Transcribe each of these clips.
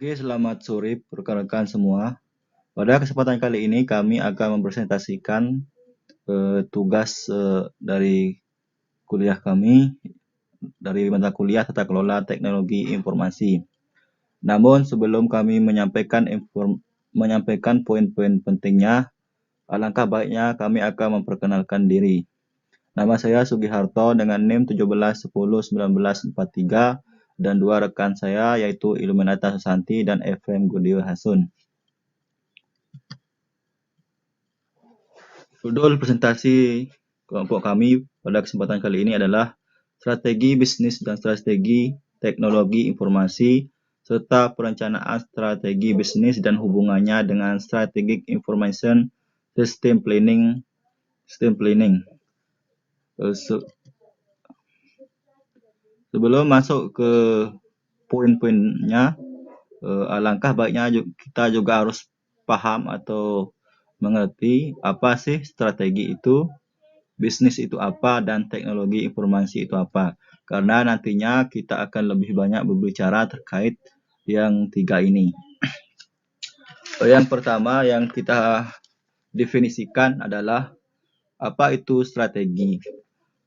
Oke, selamat sore rekan-rekan semua. Pada kesempatan kali ini kami akan mempresentasikan tugas dari kuliah kami dari mata kuliah Tata Kelola Teknologi Informasi. Namun sebelum kami menyampaikan poin-poin pentingnya, alangkah baiknya kami akan memperkenalkan diri. Nama saya Sugiharto dengan NIM 17101943 dan dua rekan saya yaitu Illuminata Susanti dan Efrem Gudio Hasun. Judul presentasi kelompok kami pada kesempatan kali ini adalah strategi bisnis dan strategi teknologi informasi serta perencanaan strategi bisnis dan hubungannya dengan strategic information system planning. Sebelum masuk ke poin-poinnya, alangkah baiknya kita juga harus paham atau mengerti apa sih strategi itu, bisnis itu apa, dan teknologi informasi itu apa. Karena nantinya kita akan lebih banyak berbicara terkait yang tiga ini. Yang pertama yang kita definisikan adalah apa itu strategi.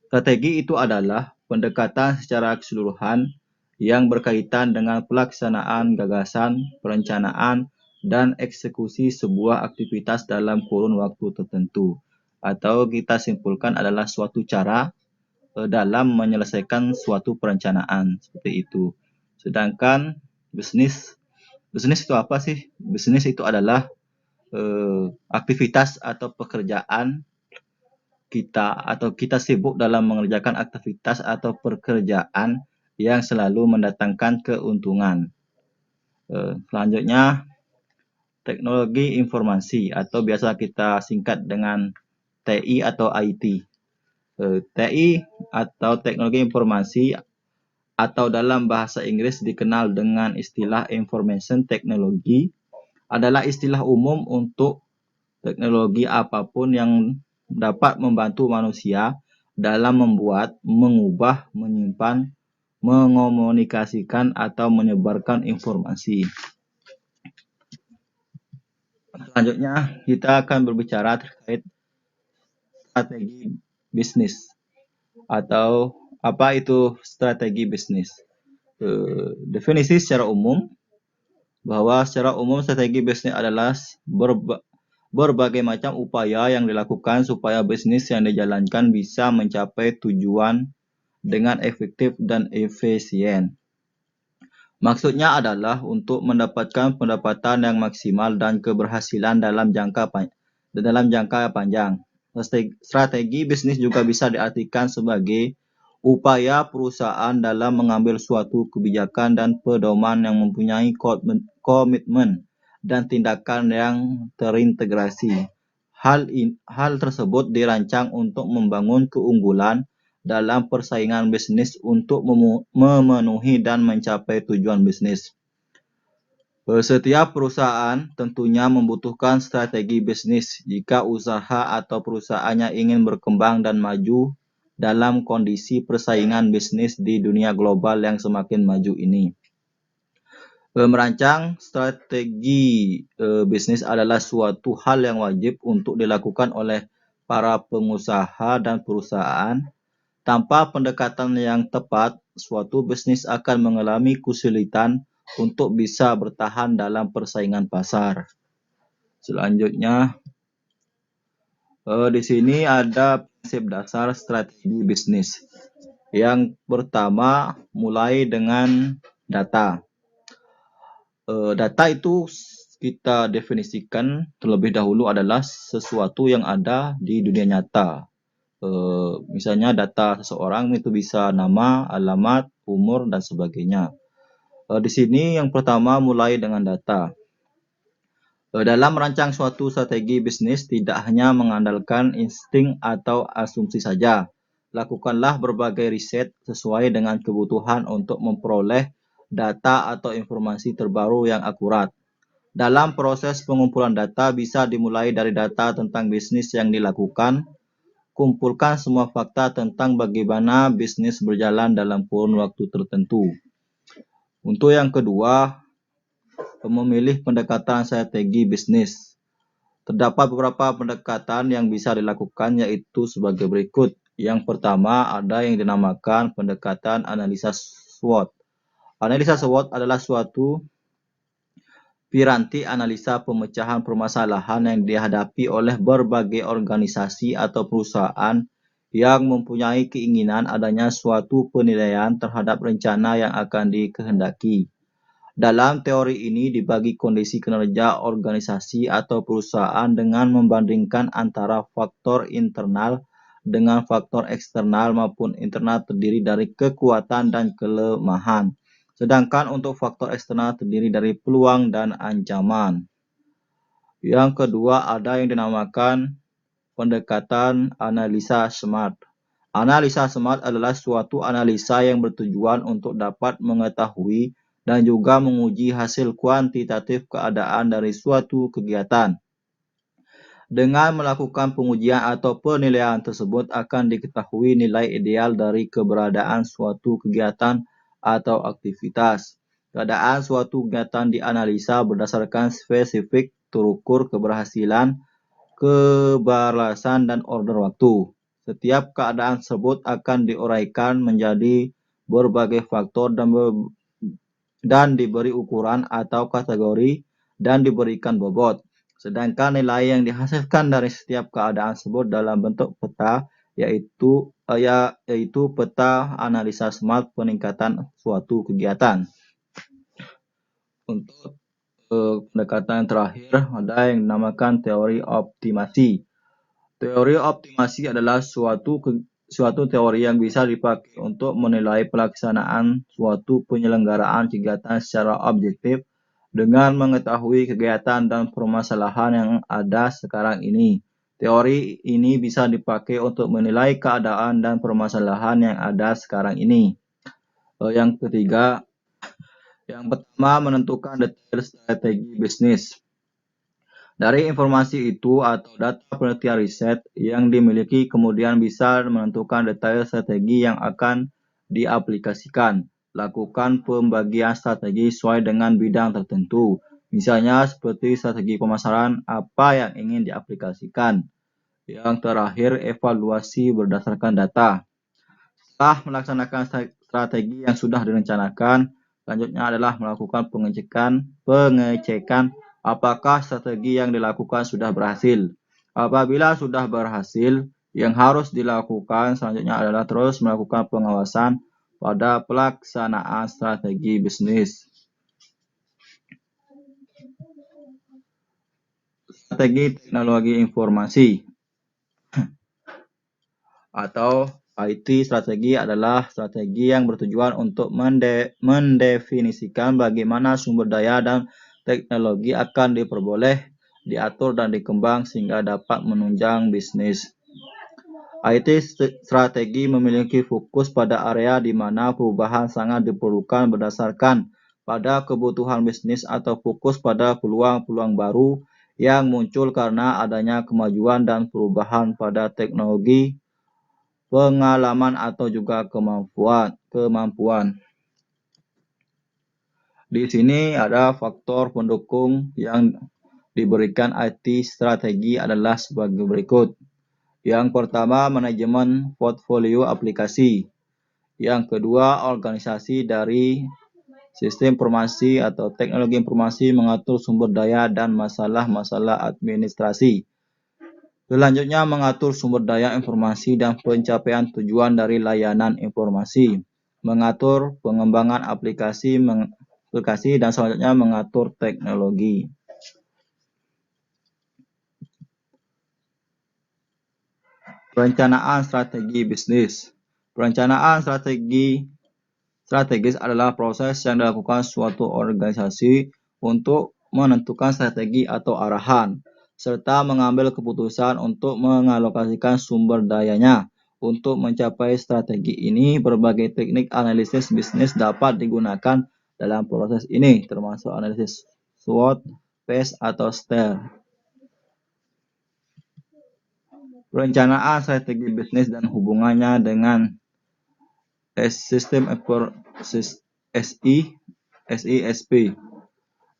Strategi itu adalah pendekatan secara keseluruhan yang berkaitan dengan pelaksanaan gagasan, perencanaan, dan eksekusi sebuah aktivitas dalam kurun waktu tertentu. Atau kita simpulkan adalah suatu cara dalam menyelesaikan suatu perencanaan seperti itu. Sedangkan bisnis itu apa sih? Bisnis itu adalah aktivitas atau pekerjaan kita sibuk dalam mengerjakan aktivitas atau pekerjaan yang selalu mendatangkan keuntungan. Selanjutnya, teknologi informasi atau biasa kita singkat dengan TI atau IT. TI atau teknologi informasi atau dalam bahasa Inggris dikenal dengan istilah Information Technology adalah istilah umum untuk teknologi apapun yang dapat membantu manusia dalam membuat, mengubah, menyimpan, mengomunikasikan, atau menyebarkan informasi. Selanjutnya, kita akan berbicara terkait strategi bisnis atau apa itu strategi bisnis. Definisi secara umum bahwa secara umum strategi bisnis adalah berbagai macam upaya yang dilakukan supaya bisnis yang dijalankan bisa mencapai tujuan dengan efektif dan efisien. Maksudnya adalah untuk mendapatkan pendapatan yang maksimal dan keberhasilan dalam jangka panjang. Strategi bisnis juga bisa diartikan sebagai upaya perusahaan dalam mengambil suatu kebijakan dan pedoman yang mempunyai komitmen dan tindakan yang terintegrasi. Hal tersebut dirancang untuk membangun keunggulan dalam persaingan bisnis untuk memenuhi dan mencapai tujuan bisnis. Setiap perusahaan tentunya membutuhkan strategi bisnis jika usaha atau perusahaannya ingin berkembang dan maju dalam kondisi persaingan bisnis di dunia global yang semakin maju ini. Merancang strategi bisnis adalah suatu hal yang wajib untuk dilakukan oleh para pengusaha dan perusahaan. Tanpa pendekatan yang tepat, suatu bisnis akan mengalami kesulitan untuk bisa bertahan dalam persaingan pasar. Selanjutnya, di sini ada prinsip dasar strategi bisnis. Yang pertama, mulai dengan data. Data itu kita definisikan terlebih dahulu adalah sesuatu yang ada di dunia nyata. Misalnya data seseorang itu bisa nama, alamat, umur, dan sebagainya. Di sini yang pertama mulai dengan data. Dalam merancang suatu strategi bisnis tidak hanya mengandalkan insting atau asumsi saja. Lakukanlah berbagai riset sesuai dengan kebutuhan untuk memperoleh data atau informasi terbaru yang akurat. Dalam proses pengumpulan data bisa dimulai dari data tentang bisnis yang dilakukan. Kumpulkan semua fakta tentang bagaimana bisnis berjalan dalam kurun waktu tertentu. Untuk yang kedua, memilih pendekatan strategi bisnis. Terdapat beberapa pendekatan yang bisa dilakukan yaitu sebagai berikut. Yang pertama ada yang dinamakan pendekatan analisa SWOT. Analisa SWOT adalah suatu piranti analisa pemecahan permasalahan yang dihadapi oleh berbagai organisasi atau perusahaan yang mempunyai keinginan adanya suatu penilaian terhadap rencana yang akan dikehendaki. Dalam teori ini dibagi kondisi kinerja organisasi atau perusahaan dengan membandingkan antara faktor internal dengan faktor eksternal maupun internal terdiri dari kekuatan dan kelemahan. Sedangkan untuk faktor eksternal terdiri dari peluang dan ancaman. Yang kedua ada yang dinamakan pendekatan analisa SMART. Analisa SMART adalah suatu analisa yang bertujuan untuk dapat mengetahui dan juga menguji hasil kuantitatif keadaan dari suatu kegiatan. Dengan melakukan pengujian atau penilaian tersebut akan diketahui nilai ideal dari keberadaan suatu kegiatan atau aktivitas. Keadaan suatu kegiatan dianalisa berdasarkan spesifik terukur keberhasilan, kebalasan, dan order waktu. Setiap keadaan tersebut akan diuraikan menjadi berbagai faktor dan diberi ukuran atau kategori dan diberikan bobot. Sedangkan nilai yang dihasilkan dari setiap keadaan tersebut dalam bentuk peta yaitu peta analisa SMART peningkatan suatu kegiatan. Untuk pendekatan terakhir ada yang dinamakan teori optimasi. Teori optimasi adalah suatu teori yang bisa dipakai untuk menilai pelaksanaan suatu penyelenggaraan kegiatan secara objektif dengan mengetahui kegiatan dan permasalahan yang ada sekarang ini. Teori ini bisa dipakai untuk menilai keadaan dan permasalahan yang ada sekarang ini. Yang ketiga, yang pertama menentukan detail strategi bisnis. Dari informasi itu atau data penelitian riset yang dimiliki kemudian bisa menentukan detail strategi yang akan diaplikasikan. Lakukan pembagian strategi sesuai dengan bidang tertentu. Misalnya seperti strategi pemasaran apa yang ingin diaplikasikan. Yang terakhir, evaluasi berdasarkan data. Setelah melaksanakan strategi yang sudah direncanakan, selanjutnya adalah melakukan pengecekan apakah strategi yang dilakukan sudah berhasil. Apabila sudah berhasil, yang harus dilakukan selanjutnya adalah terus melakukan pengawasan pada pelaksanaan strategi bisnis. Strategi teknologi informasi atau IT strategi adalah strategi yang bertujuan untuk mendefinisikan bagaimana sumber daya dan teknologi akan diperboleh, diatur, dan dikembang sehingga dapat menunjang bisnis. IT strategi memiliki fokus pada area di mana perubahan sangat diperlukan berdasarkan pada kebutuhan bisnis atau fokus pada peluang-peluang baru yang muncul karena adanya kemajuan dan perubahan pada teknologi, pengalaman, atau juga kemampuan. Di sini ada faktor pendukung yang diberikan IT strategi adalah sebagai berikut. Yang pertama, manajemen portfolio aplikasi. Yang kedua, organisasi dari sistem informasi atau teknologi informasi mengatur sumber daya dan masalah-masalah administrasi. Selanjutnya, mengatur sumber daya informasi dan pencapaian tujuan dari layanan informasi. Mengatur pengembangan aplikasi, dan selanjutnya mengatur teknologi. Perencanaan strategi bisnis. Perencanaan strategis adalah proses yang dilakukan suatu organisasi untuk menentukan strategi atau arahan, serta mengambil keputusan untuk mengalokasikan sumber dayanya. Untuk mencapai strategi ini, berbagai teknik analisis bisnis dapat digunakan dalam proses ini, termasuk analisis SWOT, PES, atau STAR. Perencanaan strategi bisnis dan hubungannya dengan sistem SISP.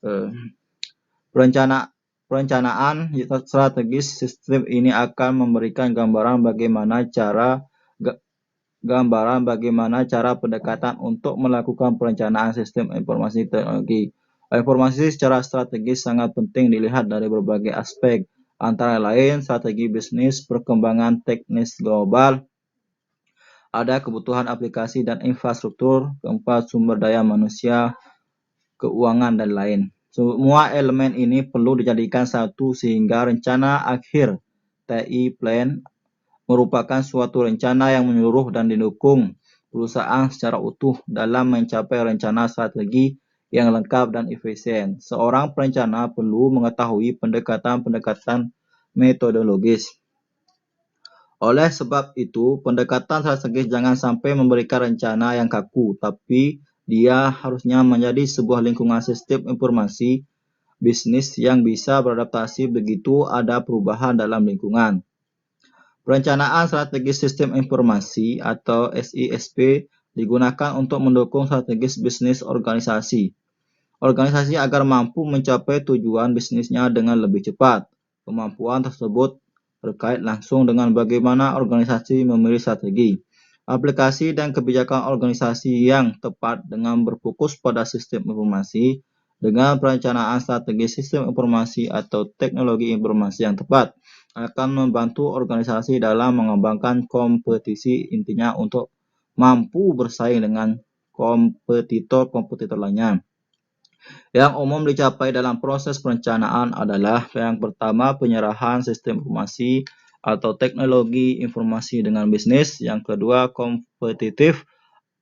Eh, Perencanaan strategis sistem ini akan memberikan gambaran bagaimana cara pendekatan untuk melakukan perencanaan sistem informasi teknologi. Informasi secara strategis sangat penting dilihat dari berbagai aspek, antara lain strategi bisnis, perkembangan teknis global, ada kebutuhan aplikasi dan infrastruktur, keempat sumber daya manusia, keuangan, dan lain. Semua elemen ini perlu dijadikan satu sehingga rencana akhir TI Plan merupakan suatu rencana yang menyeluruh dan didukung perusahaan secara utuh dalam mencapai rencana strategi yang lengkap dan efisien. Seorang perencana perlu mengetahui pendekatan-pendekatan metodologis. Oleh sebab itu, pendekatan strategis jangan sampai memberikan rencana yang kaku, tapi dia harusnya menjadi sebuah lingkungan sistem informasi bisnis yang bisa beradaptasi begitu ada perubahan dalam lingkungan. Perencanaan strategis sistem informasi atau SISP digunakan untuk mendukung strategis bisnis organisasi. Organisasi agar mampu mencapai tujuan bisnisnya dengan lebih cepat. Kemampuan tersebut terkait langsung dengan bagaimana organisasi memilih strategi, aplikasi, dan kebijakan organisasi yang tepat dengan berfokus pada sistem informasi. Dengan perencanaan strategi sistem informasi atau teknologi informasi yang tepat, akan membantu organisasi dalam mengembangkan kompetisi, intinya untuk mampu bersaing dengan kompetitor-kompetitor lainnya. Yang umum dicapai dalam proses perencanaan adalah yang pertama penyerahan sistem informasi atau teknologi informasi dengan bisnis, yang kedua kompetitif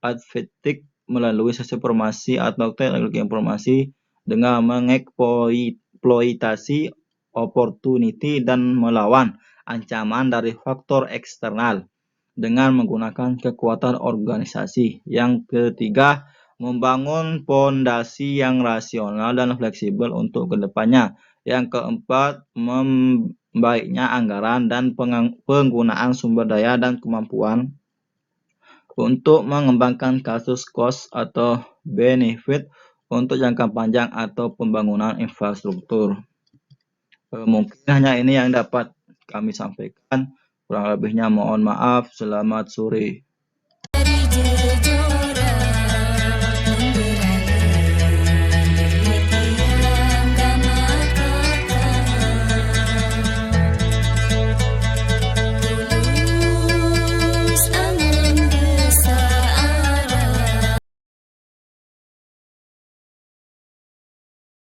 advantage melalui sistem informasi atau teknologi informasi dengan mengeksploitasi opportunity dan melawan ancaman dari faktor eksternal dengan menggunakan kekuatan organisasi. Yang ketiga, membangun fondasi yang rasional dan fleksibel untuk kedepannya. Yang keempat, membaiknya anggaran dan penggunaan sumber daya dan kemampuan untuk mengembangkan kasus cost atau benefit untuk jangka panjang atau pembangunan infrastruktur. Mungkin hanya ini yang dapat kami sampaikan. Kurang lebihnya mohon maaf. Selamat sore.